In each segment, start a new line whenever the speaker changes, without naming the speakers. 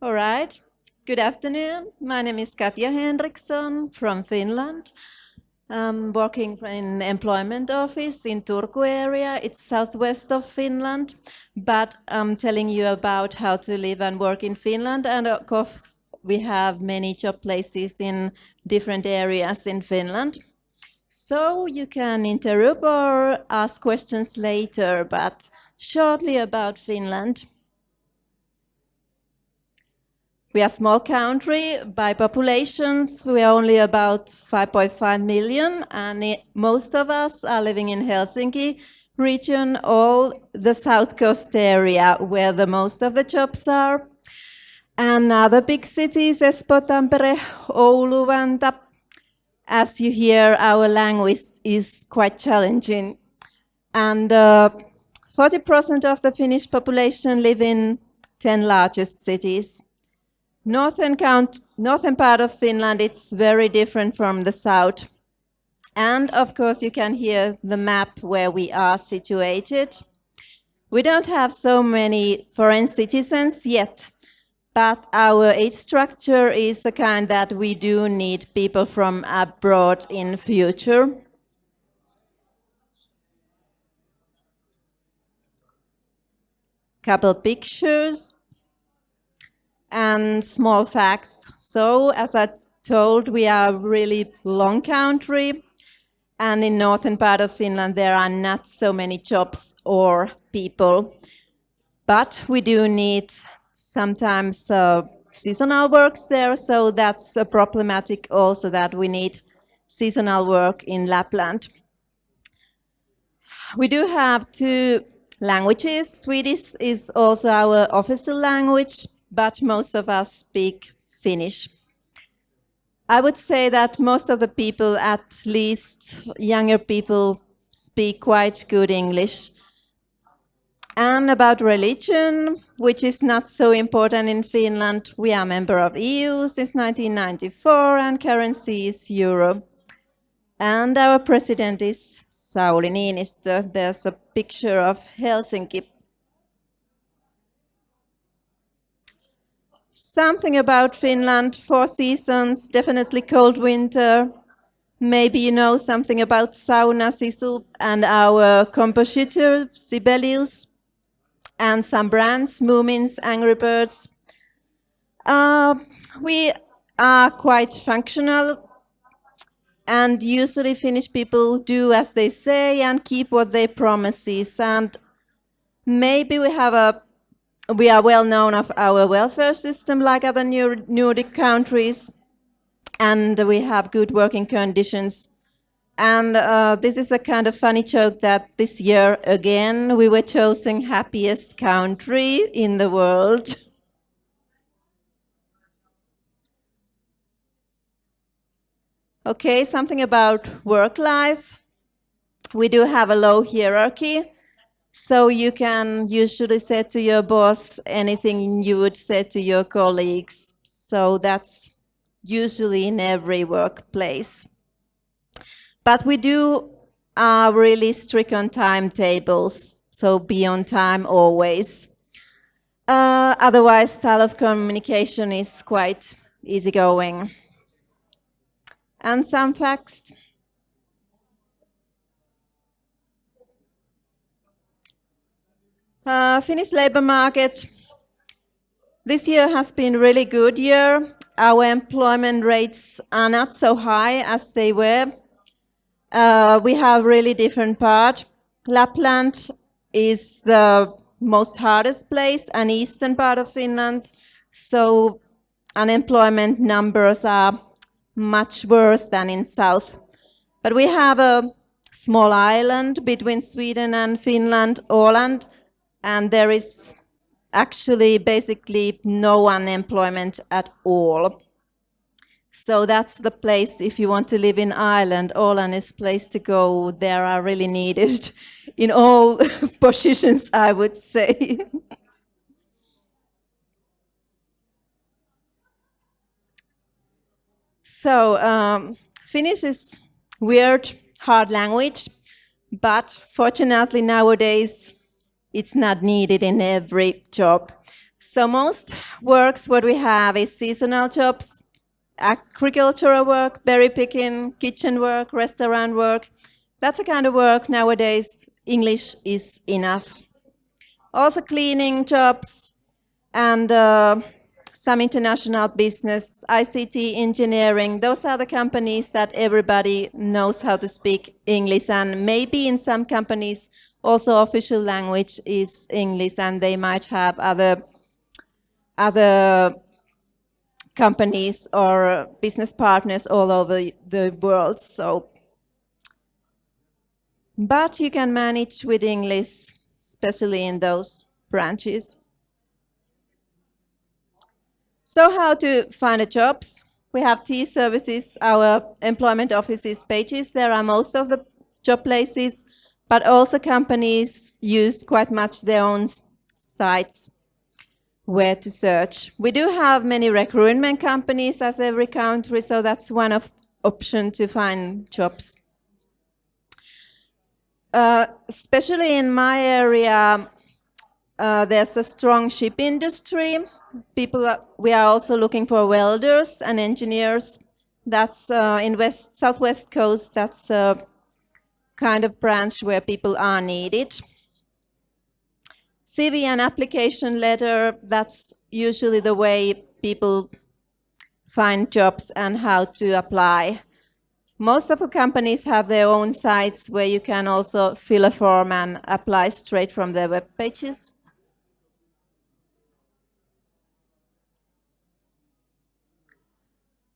All right. Good afternoon. My name is Katja Henriksson from Finland. I'm working in employment office in Turku area. It's southwest of Finland, but I'm telling you about how to live and work in Finland. And of course, we have many job places in different areas in Finland. So you can interrupt or ask questions later, but shortly about Finland. We are a small country. By populations, we are only about 5.5 million, and most of us are living in Helsinki region, all the south coast area where the most of the jobs are. And other big cities, Espoo, Tampere, Oulu, Vantaa. As you hear, our language is quite challenging. And 40% of the Finnish population live in 10 largest cities. Northern part of Finland, it's very different from the south. And of course, you can hear the map where we are situated. We don't have so many foreign citizens yet, but our age structure is a kind that we do need people from abroad in future. Couple pictures and small facts. So, as I told, we are a really long country, and in northern part of Finland there are not so many jobs or people. But we do need sometimes seasonal works there, so that's a problematic also that we need seasonal work in Lapland. We do have two languages. Swedish is also our official language, but most of us speak Finnish. I would say that most of the people, at least younger people, speak quite good English. And about religion, which is not so important in Finland, we are a member of EU since 1994 and currency is euro. And our president is Sauli Niinistö. There's a picture of Helsinki. Something about Finland, 4 seasons, definitely cold winter. Maybe you know something about sauna, sisu, and our compositor, Sibelius, and some brands, Moomins, Angry Birds. We are quite functional, and usually Finnish people do as they say and keep what they promises. And maybe we are well known of our welfare system like other Nordic countries, and we have good working conditions. And this is a kind of funny joke that this year again we were chosen happiest country in the world. Okay, something about work life. We do have a low hierarchy. So you can usually say to your boss anything you would say to your colleagues. So that's usually in every workplace. But we are really strict on timetables, so be on time always. Otherwise, style of communication is quite easygoing. And some facts. Finnish labor market. This year has been a really good year. Our employment rates are not so high as they were. We have really different part. Lapland is the most hardest place, and eastern part of Finland. So unemployment numbers are much worse than in south. But we have a small island between Sweden and Finland, Åland, and there is actually basically no unemployment at all. So that's the place, if you want to live in Ireland, Åland is the place to go. There are really needed in all positions, I would say. So Finnish is weird, hard language, but fortunately nowadays it's not needed in every job. So most works what we have is seasonal jobs, agricultural work, berry picking, kitchen work, restaurant work. That's the kind of work nowadays English is enough. Also cleaning jobs and some international business, ICT engineering. Those are the companies that everybody knows how to speak English, and maybe in some companies also official language is English, and they might have other companies or business partners all over the world. So, but you can manage with English, especially in those branches. So how to find the jobs? We have T-services, our employment offices pages. There are most of the job places, but also companies use quite much their own sites where to search. We do have many recruitment companies as every country, so that's one of option to find jobs. Especially in my area, there's a strong ship industry. We are also looking for welders and engineers. That's in southwest coast. That's a kind of branch where people are needed. CV and application letter. That's usually the way people find jobs and how to apply. Most of the companies have their own sites where you can also fill a form and apply straight from their web pages.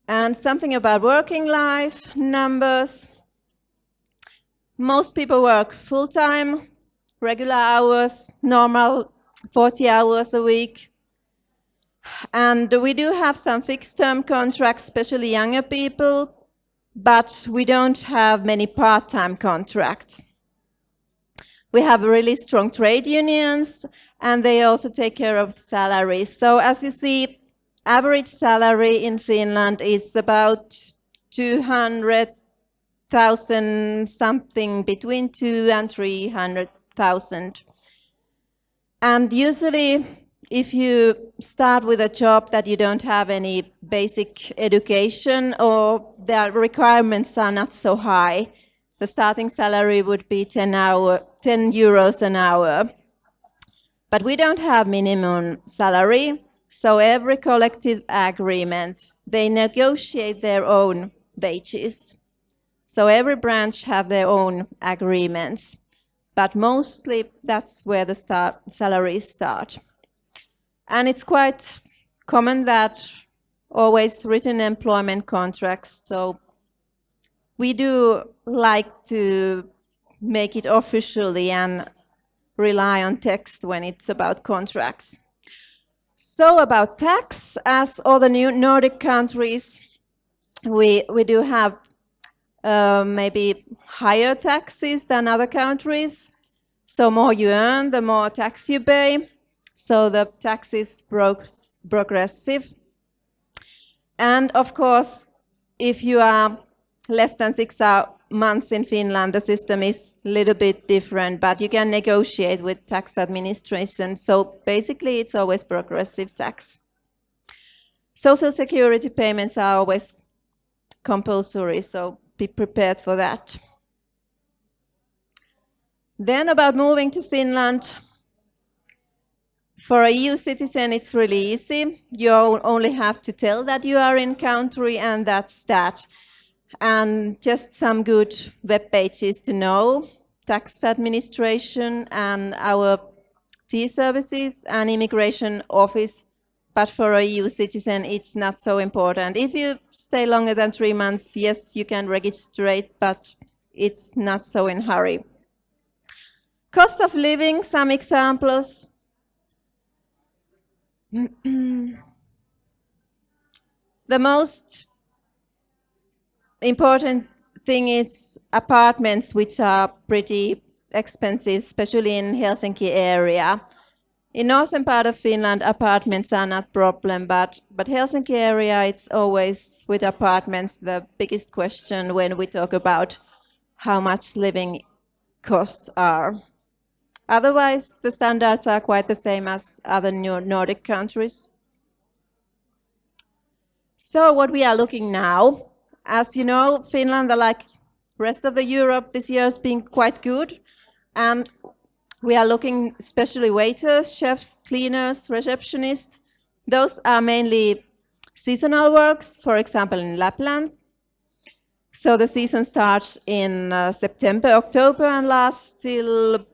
And something about working life, numbers. Most people work full-time, regular hours, normal 40 hours a week. And we do have some fixed-term contracts, especially younger people, but we don't have many part-time contracts. We have really strong trade unions, and they also take care of salaries. So as you see, average salary in Finland is about 200,000, something between 200,000 and 300,000. And usually, if you start with a job that you don't have any basic education or the requirements are not so high, the starting salary would be 10 euros an hour. But we don't have minimum salary, so every collective agreement, they negotiate their own wages. So every branch have their own agreements, but mostly that's where the salaries start. And it's quite common that always written employment contracts. So we do like to make it officially and rely on text when it's about contracts. So about tax, as all the new Nordic countries, we do have maybe higher taxes than other countries. So more you earn, the more tax you pay. So the tax is progressive. And of course, if you are less than 6 months in Finland, the system is a little bit different, but you can negotiate with tax administration. So basically, it's always progressive tax. Social security payments are always compulsory, so be prepared for that. Then about moving to Finland. For a EU citizen, it's really easy. You only have to tell that you are in country, and that's that. And just some good web pages to know: tax administration and our T-services and immigration office. But for a EU citizen, it's not so important. If you stay longer than 3 months, yes, you can register, but it's not so in hurry. Cost of living, some examples. The most important thing is apartments, which are pretty expensive, especially in Helsinki area. In northern part of Finland, apartments are not problem, but Helsinki area, it's always with apartments the biggest question when we talk about how much living costs are. Otherwise, the standards are quite the same as other Nordic countries. So what we are looking now, as you know, Finland, like rest of the Europe, this year has been quite good. And we are looking especially waiters, chefs, cleaners, receptionists. Those are mainly seasonal works, for example, in Lapland. So the season starts in September, October, and lasts till,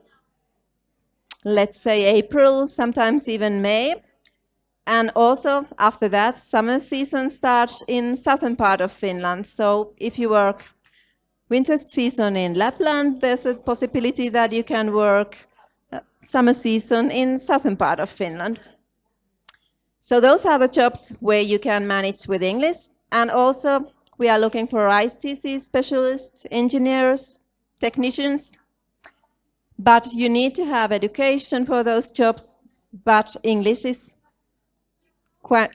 let's say, April, sometimes even May. And also, after that, summer season starts in southern part of Finland. So if you work winter season in Lapland, there's a possibility that you can work summer season in southern part of Finland. So those are the jobs where you can manage with English. And also, we are looking for ITC specialists, engineers, technicians. But you need to have education for those jobs. But English is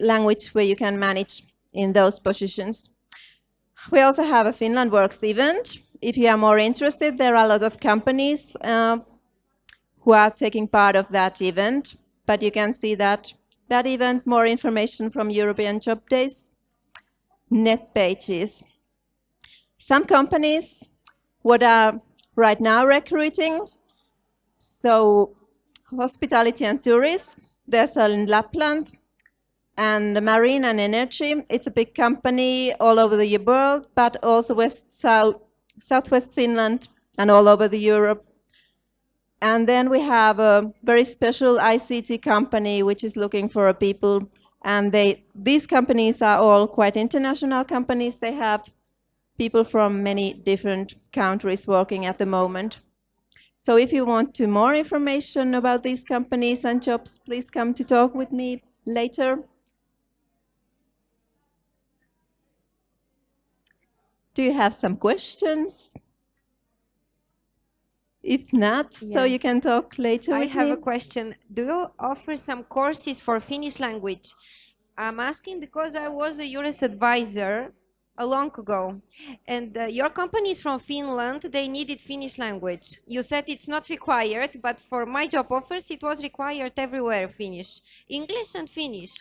language where you can manage in those positions. We also have a Finland Works event. If you are more interested, there are a lot of companies who are taking part of that event. But you can see that event, more information from European Job Days net pages. Some companies what are right now recruiting, so hospitality and tourism, there's in Lapland, and marine and energy. It's a big company all over the world, but also southwest Finland and all over the Europe. And then we have a very special ICT company which is looking for people. And these companies are all quite international companies. They have people from many different countries working at the moment. So if you want more information about these companies and jobs, please come to talk with me later. Do you have some questions? If not, so you can talk later with me.
I have a question. Do you offer some courses for Finnish language? I'm asking because I was a US advisor a long ago, and your company is from Finland. They needed Finnish language. You said it's not required, but for my job offers, it was required everywhere, Finnish. English and Finnish.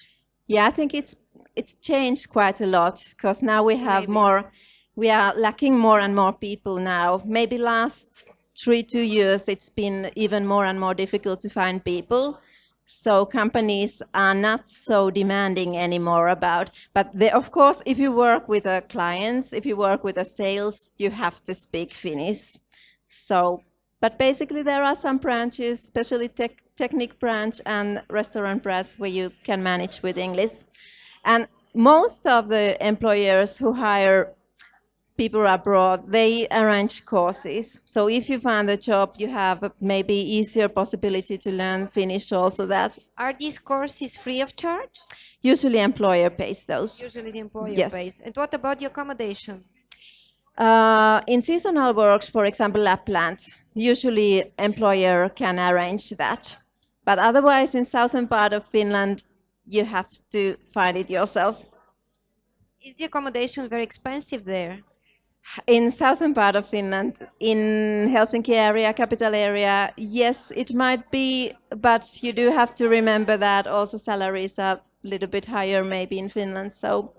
Yeah, I think it's changed quite a lot because now we have we are lacking more and more people now. Maybe last 2 years, it's been even more and more difficult to find people. So companies are not so demanding anymore but of course, if you work with clients, if you work with sales, you have to speak Finnish. So, but basically there are some branches, especially technique branch and restaurant branch, where you can manage with English. And most of the employers who hire people abroad, they arrange courses. So if you find a job, you have maybe easier possibility to learn Finnish also that.
Are these courses free of charge?
Usually employer pays those.
Usually the employer
yes.
pays. And what about the accommodation?
In seasonal works, for example, Lapland, usually employer can arrange that. But otherwise, in southern part of Finland, you have to find it yourself.
Is the accommodation very expensive there?
In southern part of Finland, in Helsinki area, capital area, yes, it might be, but you do have to remember that also salaries are a little bit higher maybe in Finland. So,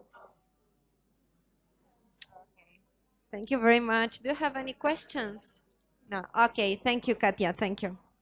thank you very much. Do you have any questions? No. Okay. Thank you, Katja. Thank you.